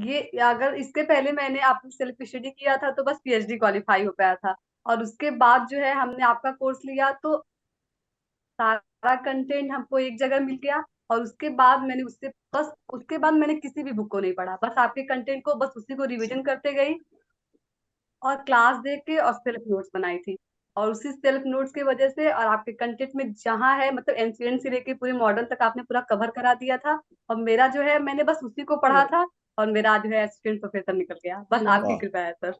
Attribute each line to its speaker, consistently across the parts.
Speaker 1: ये अगर इसके पहले मैंने आपने सेल्फ स्टडी किया था तो बस पीएचडी क्वालिफाई हो पाया था। और उसके बाद जो है हमने आपका कोर्स लिया तो सारा कंटेंट हमको एक जगह मिल गया। और उसके बाद मैंने उससे बस उसके बाद मैंने किसी भी बुक को नहीं पढ़ा, बस आपके कंटेंट को बस उसी को रिवीजन करते गई और क्लास देख के और सेल्फ नोट्स बनाई थी। और उसी सेल्फ नोट्स की वजह से और आपके कंटेंट में जहाँ है मतलब एंशियंट से लेके पूरे मॉडर्न तक आपने पूरा कवर करा दिया था। और मेरा जो है मैंने बस उसी को पढ़ा था और मेरा जो है असिस्टेंट प्रोफेसर निकल गया, बस आपकी
Speaker 2: वाह,
Speaker 1: कृपा है सर।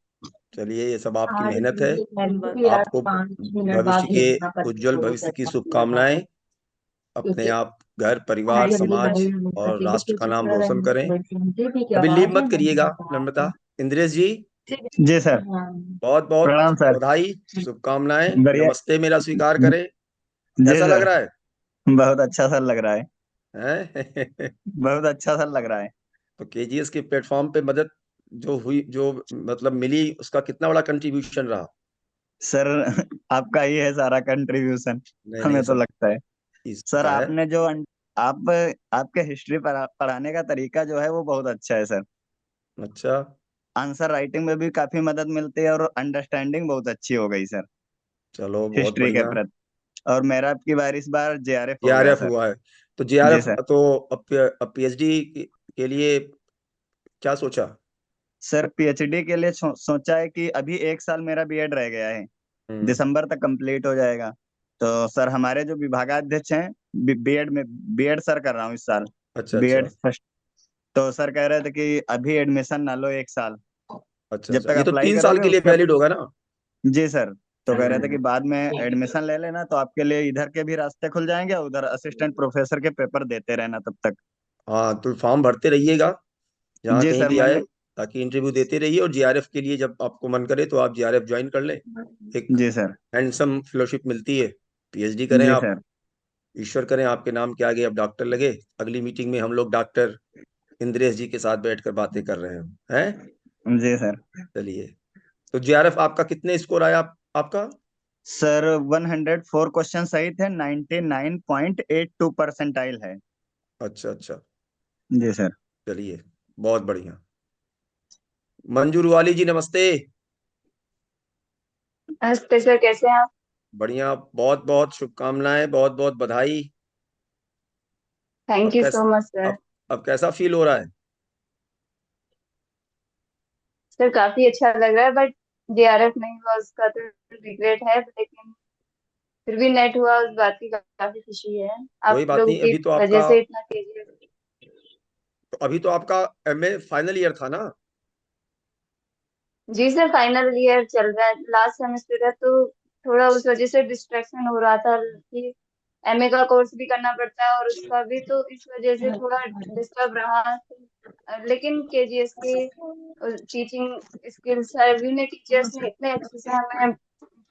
Speaker 2: चलिए ये सब आपकी
Speaker 3: आज
Speaker 2: मेहनत है।
Speaker 3: मुझे भी यार
Speaker 2: आपको
Speaker 3: 5 मिनट बाद
Speaker 2: भविष्य के
Speaker 3: भेजना
Speaker 2: उज्जवल
Speaker 3: पड़ेगा
Speaker 2: भविष्य की
Speaker 3: था।
Speaker 2: शुभकामनाएं। अपने
Speaker 3: क्योंकि
Speaker 2: आप, घर परिवार,
Speaker 3: आज जल्दी
Speaker 2: समाज
Speaker 3: भाई
Speaker 2: और राष्ट्र का
Speaker 3: सर्टिफिकेट
Speaker 2: नाम
Speaker 3: वगैरह
Speaker 2: रोशन करें।
Speaker 3: थी की
Speaker 2: अभी लीव
Speaker 3: आवाज है
Speaker 2: मत
Speaker 3: मैंने
Speaker 2: करिएगा
Speaker 3: कहा
Speaker 2: नम्रता। इंद्रेश जी,
Speaker 1: ठीक है।
Speaker 4: जी सर।
Speaker 3: हाँ।
Speaker 2: बहुत बहुत
Speaker 4: प्रणाम सर।
Speaker 2: बधाई, शुभकामनाएं,
Speaker 4: बढ़िया।
Speaker 2: नमस्ते मेरा स्वीकार करें।
Speaker 4: जी
Speaker 2: कैसा लग
Speaker 4: सर,
Speaker 2: रहा है?
Speaker 4: बहुत अच्छा सर लग रहा है।
Speaker 2: हैं?
Speaker 4: बहुत अच्छा सर लग रहा है।
Speaker 2: तो केजीएस के प्लेटफॉर्म पे मदद जो हुई, जो मतलब मिली, उसका कितना बड़ा कंट्रीब्यूशन रहा?
Speaker 4: सर आपका ही है सारा कंट्रीब्यूशन,
Speaker 2: नहीं नहीं,
Speaker 4: हमें तो
Speaker 2: सब
Speaker 4: लगता है। सर
Speaker 2: इसका है।
Speaker 4: आपने जो आप आपके हिस्ट्री पढ़ाने का तरीका जो है वो बहुत अच्छा है सर।
Speaker 2: अच्छा,
Speaker 4: आंसर राइटिंग में भी काफी मदद मिलती है और अंडरस्टैंडिंग बहुत अच्छी हो गई सर
Speaker 2: चलो बहुत
Speaker 4: हिस्ट्री के
Speaker 2: बढ़िया।
Speaker 4: प्रति। और मेरा अब की बार इस बार जेआरएफ हो गया
Speaker 2: जेआरएफ
Speaker 4: सर।
Speaker 2: हुआ है तो
Speaker 4: जी
Speaker 2: जेआरएफ
Speaker 4: सर।
Speaker 2: तो अब पीएचडी के लिए क्या सोचा?
Speaker 4: सर पीएचडी के लिए सोचा है कि अभी 1 साल मेरा बीएड रह गया है,
Speaker 2: हम्म।
Speaker 4: दिसंबर तक कंप्लीट हो जाएगा। तो सर हमारे जो विभागाध्यक्ष हैं, बीएड में बीएड सर कर रहा हूँ इस साल,
Speaker 2: अच्छा
Speaker 4: बीएड
Speaker 2: अच्छा
Speaker 4: फर्स्ट। तो सर कह रहे थे कि अभी एडमिशन ना लो 1 साल,
Speaker 2: अच्छा
Speaker 4: जब
Speaker 2: अच्छा,
Speaker 4: तक
Speaker 2: ये तो
Speaker 4: अप्लाई
Speaker 2: 3 साल
Speaker 4: करोगे
Speaker 2: के लिए
Speaker 4: उसके।
Speaker 2: वैलिड होगा ना?
Speaker 4: जी सर। तो कह रहे थे कि
Speaker 2: हम्म।
Speaker 4: बाद में एडमिशन ले लेना तो आपके लिए इधर के भी रास्ते खुल जाएंगे और उधर असिस्टेंट प्रोफेसर के पेपर देते रहना तब तक।
Speaker 2: हाँ, तो फॉर्म भरते रहिएगा जहाँ
Speaker 4: जी
Speaker 2: कहीं
Speaker 4: सर
Speaker 2: भी आए,
Speaker 4: मैंने।
Speaker 2: ताकि इंटरव्यू देते रहिए। और जेआरएफ के लिए जब आपको मन करे तो आप जेआरएफ ज्वाइन कर लें। एक
Speaker 4: जी सर।
Speaker 2: हैंडसम फेलोशिप मिलती है। पीएचडी करें
Speaker 4: जी
Speaker 2: आप,
Speaker 4: सर।
Speaker 2: ईश्वर करें आपके नाम के आगे आप डॉक्टर लगे। अगली मीटिंग में हम लोग डॉक्टर इंद्रेश जी के साथ बैठकर बातें कर रहे हैं।
Speaker 4: जी सर।
Speaker 2: चलिए, तो जेआरएफ आपका कितने स्कोर आया आपका?
Speaker 4: सर 104 क्वेश्चन सही थे, 99.82 परसेंटाइल है।
Speaker 2: अच्छा अच्छा,
Speaker 4: जी सर।
Speaker 2: चलिए बहुत बढ़िया। मंजूर वाली जी नमस्ते।
Speaker 5: नमस्ते सर, कैसे हैं आप?
Speaker 2: बढ़िया, बहुत बहुत शुभकामनाएं, बहुत बहुत बधाई।
Speaker 5: थैंक
Speaker 2: अब
Speaker 5: यू
Speaker 2: कैस
Speaker 5: सो मच सर।
Speaker 2: अब कैसा फील हो रहा है?
Speaker 5: सर काफी अच्छा लग रहा है, बट जेआरएफ नहीं हुआ उसका तो रिग्रेट है, लेकिन फिर भी नेट हुआ उस बात की काफी खुशी है।
Speaker 2: कोई
Speaker 5: आप
Speaker 2: बात
Speaker 5: लोगों
Speaker 2: नहीं,
Speaker 5: की वजह से इतना केजीएफ।
Speaker 2: अभी तो आपका एमए फाइनल ईयर था ना?
Speaker 5: जी सर, फाइनल ईयर चल रहा है, लास्ट सेमेस्टर है, तो थोड़ा उस वजह से डिस्ट्रैक्शन हो रहा था कि एमए का कोर्स भी करना पड़ता है और उसका भी, तो इस वजह से थोड़ा डिस्टर्ब रहा। लेकिन केजीएस के टीचिंग स्किल्स, सभी ने टीचर्स ने इतने अच्छे से हमें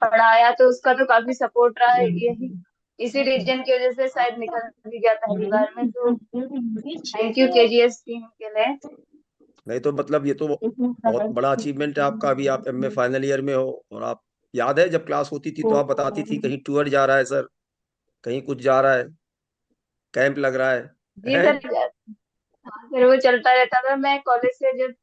Speaker 5: पढ़ाया, तो उसका तो काफी सपोर्ट रहा है। यही इसी रीजन की वजह से शायद निकल भी गया पहली बार में, तो थैंक यू केजीएस टीम के लिए।
Speaker 2: नहीं तो मतलब ये तो बहुत बड़ा अचीवमेंट है आपका। अभी आप एमए फाइनल ईयर में हो और आप, याद है जब क्लास होती थी तो आप बताती थी कहीं टूर जा रहा है सर, कहीं कुछ जा रहा है, कैंप लग रहा है।
Speaker 5: जी
Speaker 2: हैं?
Speaker 5: सर। हाँ सर, वो चलता रहता था। मैं कॉलेज से जब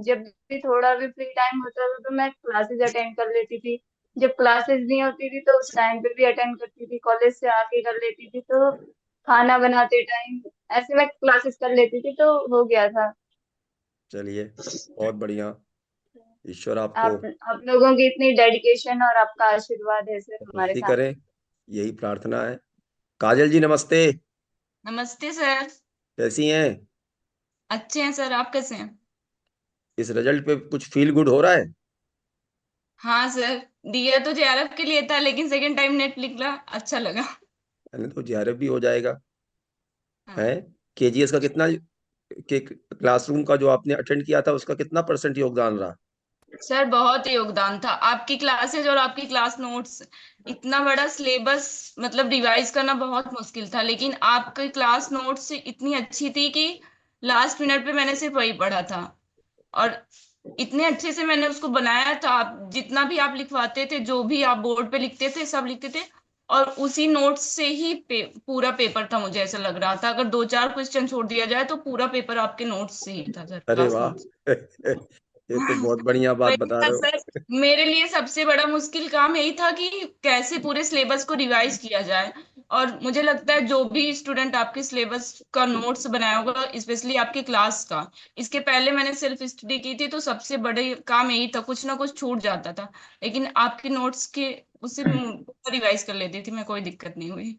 Speaker 5: जब भी थोड़ा भी फ्री टाइम होता था तो मैं क्लासेस अटेंड कर लेती थी। जब क्लासेस नहीं होती थी तो उस टाइम पे भी अटेंड करती थी, कॉलेज से आके कर लेती थी, तो खाना बनाते टाइम ऐसे मैं क्लासेस कर लेती थी, तो हो गया था।
Speaker 2: चलिए बहुत बढ़िया, ईश्वर आपको
Speaker 5: आप लोगों की इतनी डेडिकेशन और आपका आशीर्वाद है सर हमारे
Speaker 2: उन्नति
Speaker 5: साथ।
Speaker 2: करें, यही प्रार्थना है। काजल जी नमस्ते।
Speaker 6: नमस्ते सर।
Speaker 2: कैसी हैं?
Speaker 6: अच्छे हैं सर, आप कैसे हैं?
Speaker 2: इस रिजल्ट पे कुछ फील गुड हो रहा है?
Speaker 6: हाँ सर, दिया तो जेआरएफ के लिए था, लेकिन सेकंड टाइम नेट निकला, अच्छा लगा।
Speaker 2: यानी तो जेआरएफ भी हो जाएगा। है,
Speaker 6: हाँ
Speaker 2: केजीएस का कितना, के क्लासरूम का जो आपने अटेंड किया था उसका कितना परसेंट योगदान रहा?
Speaker 6: सर, बहुत योगदान था। आपकी क्लासेज और आपकी क्लास नोट्स, इतना बड़ा सिलेबस मतलब रिवाइज करना बहुत मुश्किल था, लेकिन आपकी क्लास नोट्स इतनी अच्छी थी कि लास्ट मिनट पे मैंने सिर्फ वही पढ़ा था। और इतने अच्छे से मैंने उसको बनाया था। आप जितना भी आप लिखवाते थे, जो भी आप बोर्ड पे लिखते थे, सब लिखते थे, और उसी नोट्स से ही पूरा पेपर था। मुझे ऐसा लग रहा था अगर 2-4 क्वेश्चन छोड़ दिया जाए तो पूरा पेपर आपके नोट्स से ही था सर,
Speaker 2: अरे
Speaker 6: क्लास
Speaker 2: वाह
Speaker 6: नोट्स।
Speaker 2: ये तो बहुत बढ़िया बात
Speaker 6: वही
Speaker 2: बता
Speaker 6: था
Speaker 2: रहे हो।
Speaker 6: सर, मेरे लिए सबसे बड़ा मुश्किल काम यही था कि कैसे पूरे सिलेबस को रिवाइज किया जाए। और मुझे लगता है जो भी स्टूडेंट आपके सिलेबस का नोट्स बनाया होगा, स्पेशली आपकी क्लास का, इसके पहले मैंने सेल्फ स्टडी की थी तो सबसे बड़े काम यही था, कुछ ना कुछ छूट जाता था, लेकिन आपके नोट्स के उससे रिवाइज कर लेती थी मैं, कोई दिक्कत नहीं हुई।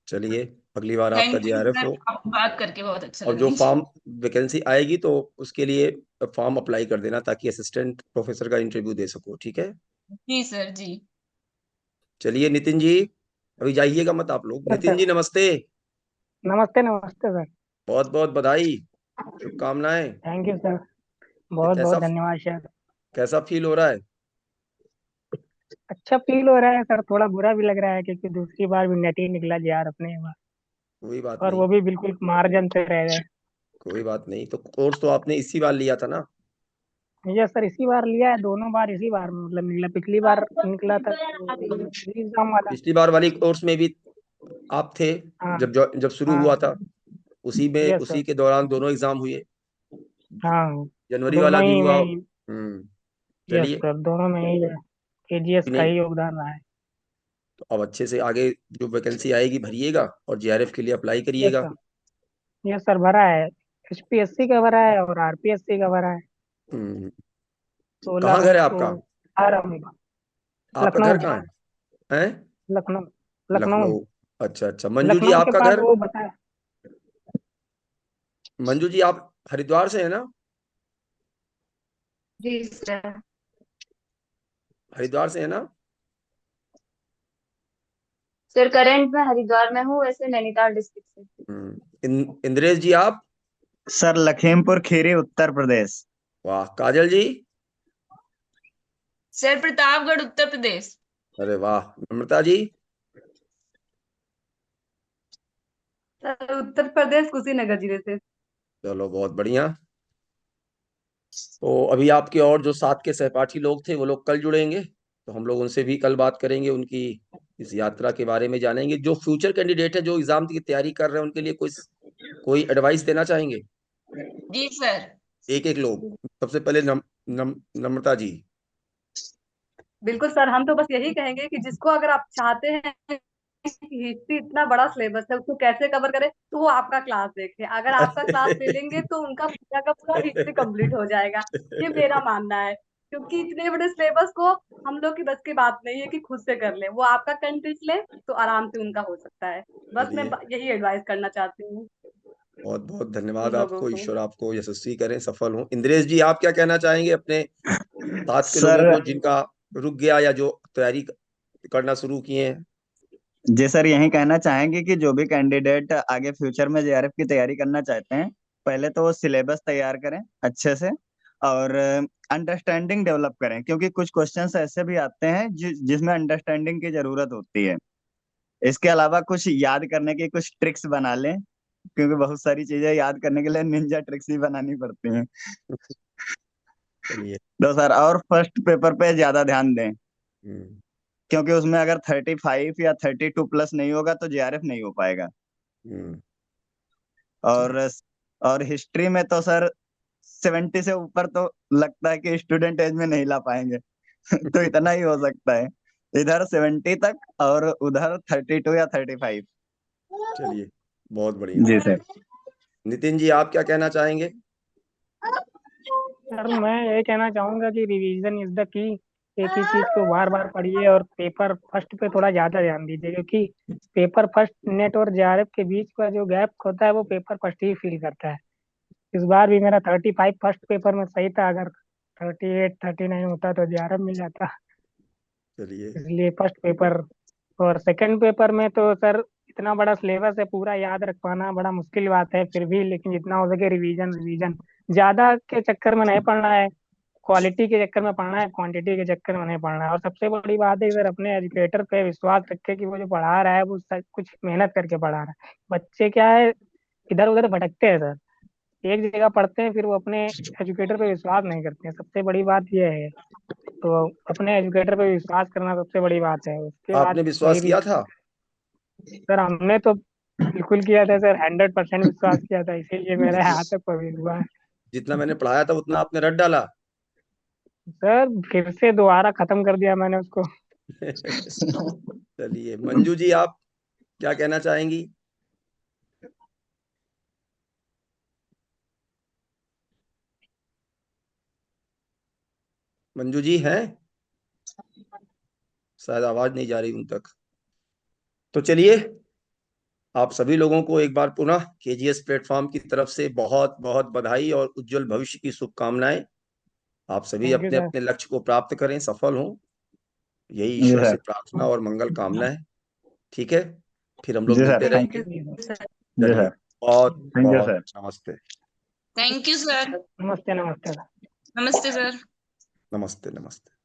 Speaker 2: चलिए, अगली बार आपका
Speaker 6: थैंक यू
Speaker 2: जेआरएफ
Speaker 6: सर,
Speaker 2: हो।
Speaker 6: आपको बात करके बहुत अच्छा
Speaker 2: और
Speaker 6: लगा
Speaker 2: जो
Speaker 6: मुझे।
Speaker 2: फॉर्म वैकेंसी आएगी तो उसके लिए फॉर्म अप्लाई कर देना, ताकि असिस्टेंट प्रोफेसर का इंटरव्यू दे सको, ठीक है।
Speaker 6: जी सर जी।
Speaker 2: चलिए नितिन जी, अभी जाइएगा मत आप लोग। नितिन
Speaker 3: सर
Speaker 2: जी नमस्ते।
Speaker 3: नमस्ते नमस्ते सर।
Speaker 2: बहुत बहुत बधाई, शुभकामनाएं।
Speaker 3: Thank you sir.
Speaker 2: ये
Speaker 3: बहुत बहुत धन्यवाद सर।
Speaker 2: कैसा फील हो रहा है?
Speaker 3: अच्छा फील हो रहा है सर, थोड़ा बुरा भी लग रहा है क्योंकि दूसरी बार भी नेट ही निकला यार अपने बार,
Speaker 2: कोई बात
Speaker 3: और
Speaker 2: नहीं,
Speaker 3: वो भी बिल्कुल मार्जिन से रह गए।
Speaker 2: कोई बात नहीं। तो कोर्स तो आपने इसी बार लिया था ना?
Speaker 3: ये सर इसी बार लिया है, दोनों बार इसी बार में मतलब निकला, पिछली बार निकला था तो एग्जाम वाला।
Speaker 2: पिछली बार वाली कोर्स में भी आप थे,
Speaker 3: हाँ
Speaker 2: जब शुरू हुआ
Speaker 3: हाँ।
Speaker 2: था उसी में,
Speaker 3: यस सर।
Speaker 2: उसी के दौरान दोनों एग्जाम हुए।
Speaker 3: हाँ
Speaker 2: जनवरी वाला
Speaker 3: दोनों
Speaker 2: भी
Speaker 3: ही
Speaker 2: हुआ।
Speaker 3: में। यस
Speaker 2: चलिए,
Speaker 3: सर दोनों में ही केजीएस का
Speaker 2: नहीं
Speaker 3: ही योगदान रहा है।
Speaker 2: तो अब अच्छे से आगे जो वैकेंसी आएगी भरिएगा और जेआरएफ के लिए अप्लाई
Speaker 3: यस
Speaker 2: करिएगा।
Speaker 3: सर। यस सर भरा है, एचपीएससी का भरा है और आरपीएससी का भरा है।
Speaker 2: हम्म, कहाँ
Speaker 3: 16
Speaker 2: घर है
Speaker 3: को
Speaker 2: आपका?
Speaker 3: 18 में।
Speaker 2: आपका
Speaker 3: लखनऊ।
Speaker 2: घर कहाँ है? हैं?
Speaker 3: लखनऊ। लखनऊ।
Speaker 2: लखनऊ। अच्छा अच्छा, मंजू जी
Speaker 3: लखनऊ के
Speaker 2: आपका
Speaker 3: पास
Speaker 2: घर?
Speaker 3: वो बताया।
Speaker 2: मंजू जी आप हरिद्वार से है ना?
Speaker 5: जी सर।
Speaker 2: हरिद्वार से है ना?
Speaker 5: सर करंट में हरिद्वार में हूँ, वैसे नैनीताल डिस्ट्रिक्ट से।
Speaker 2: इंद्रेश जी आप?
Speaker 4: सर लखीमपुर खीरी उत्तर प्रदेश।
Speaker 2: वाह, काजल जी?
Speaker 6: सर प्रतापगढ़ उत्तर प्रदेश।
Speaker 2: अरे वाह, नम्रता जी?
Speaker 1: सर उत्तर प्रदेश कुशीनगर जिले से।
Speaker 2: चलो बहुत बढ़िया। तो अभी आपके और जो साथ के सहपाठी लोग थे वो लोग कल जुड़ेंगे, तो हम लोग उनसे भी कल बात करेंगे, उनकी इस यात्रा के बारे में जानेंगे। जो फ्यूचर कैंडिडेट है, जो एग्जाम की तैयारी कर रहे हैं, उनके लिए कोई कोई एडवाइस देना चाहेंगे?
Speaker 6: जी सर।
Speaker 2: एक एक लोग, सबसे पहले नम्रता जी।
Speaker 1: बिल्कुल सर, हम तो बस यही कहेंगे कि जिसको अगर आप चाहते हैं कि हिस्ट्री इतना बड़ा सिलेबस है उसको कैसे कवर करे, तो वो आपका क्लास देखे। अगर आपका क्लास ले लेंगे तो उनका पूरा का पूरा हिस्ट्री कंप्लीट हो जाएगा। ये मेरा मानना है, क्योंकि इतने बड़े सिलेबस को हम लोग की बस की बात नहीं है कि खुद से कर ले। वो आपका कंटेंट ले तो आराम से उनका हो सकता है। बस मैं
Speaker 2: चलिए,
Speaker 1: यही एडवाइस करना चाहती हूँ
Speaker 2: बहुत बहुत धन्यवाद
Speaker 1: उन लोगों
Speaker 2: आपको,
Speaker 1: को।
Speaker 2: ईश्वर आपको यशस्वी करें, सफल हो। इंद्रेश जी आप क्या कहना चाहेंगे अपने साथ के लोगों
Speaker 4: सर
Speaker 2: को जिनका रुक गया या जो तैयारी करना शुरू किए हैं?
Speaker 4: जी सर यही कहना चाहेंगे कि जो भी कैंडिडेट आगे फ्यूचर में जेआरएफ की तैयारी करना चाहते हैं, पहले तो वो सिलेबस तैयार करें अच्छे से और अंडरस्टैंडिंग डेवलप करें, क्योंकि कुछ क्वेश्चंस ऐसे भी आते हैं जिसमें अंडरस्टैंडिंग की जरूरत होती है। इसके अलावा कुछ याद करने की कुछ ट्रिक्स बना लें, क्योंकि बहुत सारी चीजें याद करने के लिए निंजा ट्रिक्स ही बनानी पड़ती हैं।
Speaker 2: चलिए।
Speaker 4: तो सर और फर्स्ट पेपर पे ज्यादा ध्यान दें,
Speaker 2: हम्म
Speaker 4: क्योंकि उसमें अगर 35 या 32 प्लस नहीं होगा तो जेआरएफ नहीं हो पाएगा।
Speaker 2: हम्म,
Speaker 4: और और हिस्ट्री में तो सर 70 से ऊपर तो लगता है कि स्टूडेंट एज में नहीं ला पाएंगे। तो इतना ही हो सकता है, इधर 70 तक और उधर 32 या 35।
Speaker 2: चलिए, बहुत बढ़िया।
Speaker 4: जी सर।
Speaker 2: नितिन जी आप क्या कहना चाहेंगे?
Speaker 3: सर मैं ये कहना चाहूंगा कि रिवीजन इज द की। एक ही चीज को बार बार पढ़िए और पेपर फर्स्ट पे थोड़ा ज्यादा ध्यान दीजिए, क्योंकि पेपर फर्स्ट नेट और जेआरएफ के बीच का जो गैप होता है वो पेपर फर्स्ट ही फील करता है। इस बार भी मेरा 35 फर्स्ट पेपर में सही था, अगर 38 39 होता तो जेआरएफ मिल जाता।
Speaker 2: चलिए।
Speaker 3: इसलिए फर्स्ट पेपर। और सेकंड पेपर में तो सर इतना बड़ा सिलेबस है, पूरा याद रख पाना बड़ा मुश्किल बात है, फिर भी लेकिन जितना हो सके रिवीजन रिवीजन। ज्यादा के चक्कर में नहीं पढ़ना है, क्वालिटी के चक्कर में पढ़ना है, क्वांटिटी के चक्कर में नहीं पढ़ना है। और सबसे बड़ी बात है सर, अपने एजुकेटर पे विश्वास रखे कि वो जो पढ़ा रहा है वो कुछ मेहनत करके पढ़ा रहा है। बच्चे क्या है, इधर उधर भटकते हैं सर, एक जगह पढ़ते हैं फिर वो अपने एजुकेटर पे विश्वास नहीं करते हैं। सबसे बड़ी बात यह है, तो अपने एजुकेटर पे विश्वास करना सबसे बड़ी बात है। उसके बाद
Speaker 2: आपने
Speaker 3: वही
Speaker 2: विश्वास
Speaker 3: भी।
Speaker 2: किया था?
Speaker 3: सर हमने तो बिल्कुल किया था सर, 100% विश्वास किया था, इसीलिए मेरे यहाँ तक प्रवेश हुआ है।
Speaker 2: जितना मैंने पढ़ाया था उतना आपने रट डाला।
Speaker 3: सर फिर से दोबारा खत्म कर दिया मैंने उसको।
Speaker 2: चलिए मंजू जी, आप क्या कहना चाहेंगी? मंजू जी हैं? शायद आवाज नहीं जा रही उन तक। तो चलिए, आप सभी लोगों को एक बार पुनः केजीएस प्लेटफॉर्म की तरफ से बहुत बहुत बधाई और उज्जवल भविष्य की शुभकामनाएं। आप सभी
Speaker 3: थैंक यू
Speaker 2: अपने
Speaker 3: सर।
Speaker 2: अपने लक्ष्य को प्राप्त करें, सफल हों, यही
Speaker 4: जी
Speaker 2: ईश्वर
Speaker 4: सर।
Speaker 2: से प्रार्थना और मंगल कामना है। ठीक है, फिर हम लोग
Speaker 4: जी सर,
Speaker 2: मिलते
Speaker 4: थैंक
Speaker 1: थैंक
Speaker 2: रहेंगे।
Speaker 1: You sir.
Speaker 4: जी
Speaker 2: चलिए,
Speaker 4: सर,
Speaker 2: बहुत
Speaker 4: थैंक यू
Speaker 2: बहुत
Speaker 4: सर।
Speaker 2: नमस्ते।
Speaker 6: Thank you sir.
Speaker 3: नमस्ते नमस्ते सर।
Speaker 6: नमस्ते सर।
Speaker 2: नमस्ते नमस्ते।